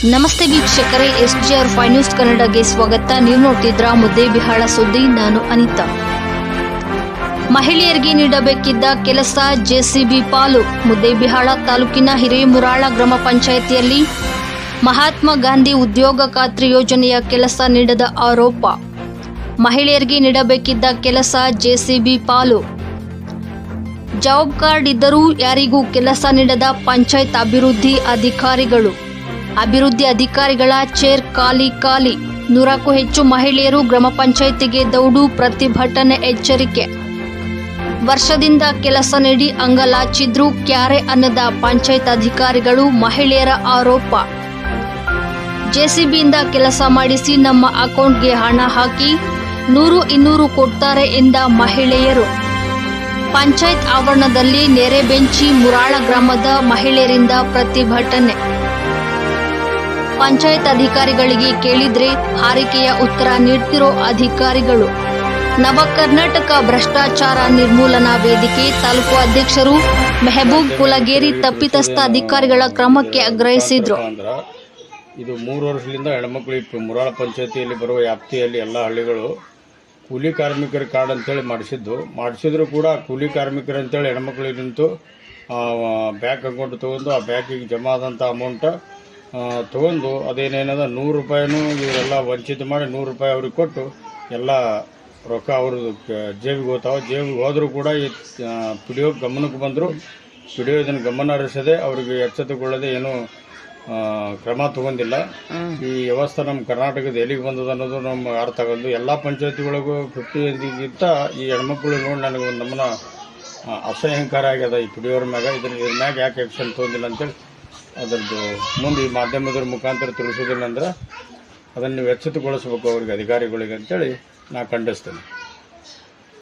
ನಮಸ್ತೆ ವೀಕ್ಷಕರೇ, SGR5 news ಕನ್ನಡಗೆ ಸ್ವಾಗತ. ನೀವು ನೋಡ್ತಿದ್ರ ಮುದ್ದೇಬಿಹಾಳ ಸುದ್ದಿ. ನಾನು ಅನಿತಾ. ಮಹಿಳೆಯರಿಗೆ ನೀಡಬೇಕಿದ್ದ ಕೆಲಸ ಜೆಸಿಬಿ ಪಾಲು. ಮುದ್ದೇಬಿಹಾಳ ತಾಲೂಕಿನ ಹಿರೇಮುರಾಳ ಗ್ರಾಮ ಪಂಚಾಯಿತಿಯಲ್ಲಿ ಮಹಾತ್ಮ ಗಾಂಧಿ ಉದ್ಯೋಗ ಖಾತ್ರಿ ಯೋಜನೆಯ ಕೆಲಸ ನೀಡದ ಆರೋಪ. ಮಹಿಳೆಯರಿಗೆ ನೀಡಬೇಕಿದ್ದ ಕೆಲಸ ಜೆಸಿಬಿ ಪಾಲು. ಜಾಬ್ ಕಾರ್ಡ್ ಇದ್ದರೂ ಯಾರಿಗೂ ಕೆಲಸ ನೀಡದ ಪಂಚಾಯತ್ ಅಭಿವೃದ್ಧಿ ಅಧಿಕಾರಿಗಳ ಚೇರ್ ಖಾಲಿ. 100ಕ್ಕೂ ಹೆಚ್ಚು ಮಹಿಳೆಯರು ಗ್ರಾಮ ಪಂಚಾಯಿತಿಗೆ ದೌಡು. ಪ್ರತಿಭಟನೆ, ಎಚ್ಚರಿಕೆ. ವರ್ಷದಿಂದ ಕೆಲಸ ನೀಡಿ ಅಂಗಲಾಚಿದ್ರು ಕ್ಯಾರೆ ಅನ್ನದ ಪಂಚಾಯತ್ ಅಧಿಕಾರಿಗಳು. ಮಹಿಳೆಯರ ಆರೋಪ. ಜೆಸಿಬಿಯಿಂದ ಕೆಲಸ ಮಾಡಿಸಿ ನಮ್ಮ ಅಕೌಂಟ್ಗೆ ಹಣ ಹಾಕಿ 100-200 ಕೊಡ್ತಾರೆ ಎಂದ ಮಹಿಳೆಯರು. ಪಂಚಾಯತ್ ಆವರಣದಲ್ಲಿ ನೆರೆಬೆಂಚಿ ಮುರಾಳ ಗ್ರಾಮದ ಮಹಿಳೆಯರಿಂದ ಪ್ರತಿಭಟನೆ. ಪಂಚಾಯತ್ ಅಧಿಕಾರಿಗಳಿಗೆ ಕೇಳಿದ್ರೆ ಹಾರಿಕೆಯ ಉತ್ತರ ನೀಡ್ತಿರೋ ಅಧಿಕಾರಿಗಳು. ನವ ಕರ್ನಾಟಕ ಭ್ರಷ್ಟಾಚಾರ ನಿರ್ಮೂಲನಾ ವೇದಿಕೆ ತಾಲೂಕು ಅಧ್ಯಕ್ಷರು ಮೆಹಬೂಬ್ ಕುಲಗೇರಿ ತಪ್ಪಿತಸ್ಥ ಅಧಿಕಾರಿಗಳ ಕ್ರಮಕ್ಕೆ ಆಗ್ರಹಿಸಿದ್ರು. ಇದು 3 ವರ್ಷದಿಂದ ಹೆಣ್ಮಕ್ಳು ಮುರಾಳ ಪಂಚಾಯತಿಯಲ್ಲಿ ಬರುವ ವ್ಯಾಪ್ತಿಯಲ್ಲಿ ಎಲ್ಲ ಹಳ್ಳಿಗಳು ಕೂಲಿ ಕಾರ್ಮಿಕರ ಕಾರ್ಡ್ ಅಂತೇಳಿ ಮಾಡಿಸಿದ್ರು ಕೂಡ ಕೂಲಿ ಕಾರ್ಮಿಕರು ಅಂತೇಳಿ ಹೆಣ್ಮಕ್ಳಿಗೆ ನಿಂತು ಬ್ಯಾಂಕ್ ಅಕೌಂಟ್ ತೊಗೊಂಡು ಆ ಬ್ಯಾಂಕಿಗೆ ಜಮಾ ಆದಂಥ ಅಮೌಂಟ ತೊಗೊಂಡು ಅದೇನೇನದ 100 ರೂಪಾಯಿನೂ ಇವರೆಲ್ಲ ವಂಚಿತ ಮಾಡಿ 100 ರೂಪಾಯಿ ಅವ್ರಿಗೆ ಕೊಟ್ಟು ಎಲ್ಲ ರೊಕ್ಕ ಅವ್ರದ್ದು ಜೇಬಿಗೆ ಹೋದರೂ ಕೂಡ ಈ ಪಿಡಿಒ ಗಮನಕ್ಕೆ ಬಂದರು. ಪಿಡಿಒ ಇದನ್ನು ಗಮನ ಹರಿಸದೆ ಅವರಿಗೆ ಎಚ್ಚೆತ್ತುಕೊಳ್ಳದೆ ಏನೂ ಕ್ರಮ ತಗೊಂಡಿಲ್ಲ. ಈ ವ್ಯವಸ್ಥೆ ನಮ್ಮ ಕರ್ನಾಟಕದ ಎಲ್ಲಿಗೆ ಬಂದದ ಅನ್ನೋದು ನಮ್ಮ ಅರ್ಥ ಆಗೋದು. ಎಲ್ಲ ಪಂಚಾಯತಿಗಳಿಗೂ 50ಗಿಂತ ಈ ಹೆಣ್ಮಕ್ಳು ನೋಡಿ ನನಗೆ ಒಂದು ನಮ್ಮನ್ನ ಅಸಹ್ಯಂಕಾರ ಆಗ್ಯದ ಈ ಪಿಡಿಒರ ಮ್ಯಾಗ. ಇದ್ರ ಮ್ಯಾಗ ಯಾಕೆ ಆ್ಯಕ್ಷನ್ ತೊಗೊಂಡಿಲ್ಲ ಅಂತೇಳಿ ಅದರದ್ದು ಮುಂದೆ ಈ ಮಾಧ್ಯಮದ ಮುಖಾಂತರ ತಿಳಿಸೋದಿಲ್ಲ ಅಂದ್ರೆ ಅದನ್ನು ನೀವು ಎಚ್ಚೆತ್ತುಗೊಳಿಸ್ಬೇಕು ಅವ್ರಿಗೆ, ಅಧಿಕಾರಿಗಳಿಗೆ ಅಂತೇಳಿ ನಾ ಖಂಡಿಸ್ತೇನೆ.